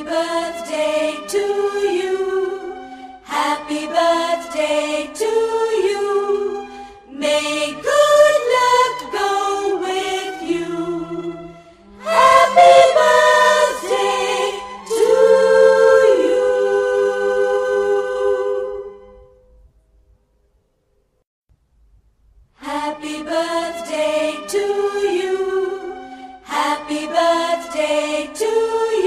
birthday to you. Happy birthday to you. May good luck go with you. Happy birthday to you. Happy birthday to you. Happy birthday to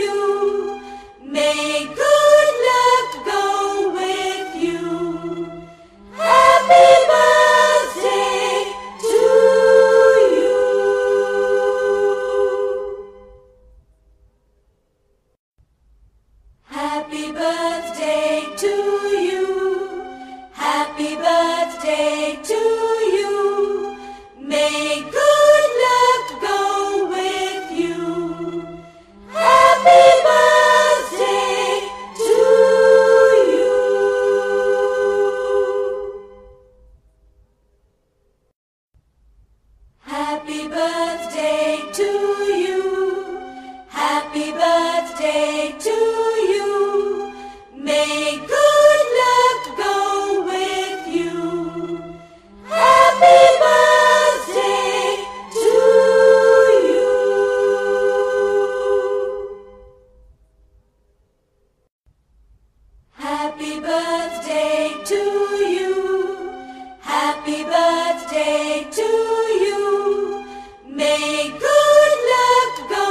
you. May good luck go with you. Happy birthday to you. Happy birthday to you. Happy birthday to you. May good luck go with you. Happy birthday to you. Happy birthday to you. Happy birthday to you. May good luck go with you. Happy birthday to you. Happy birthday.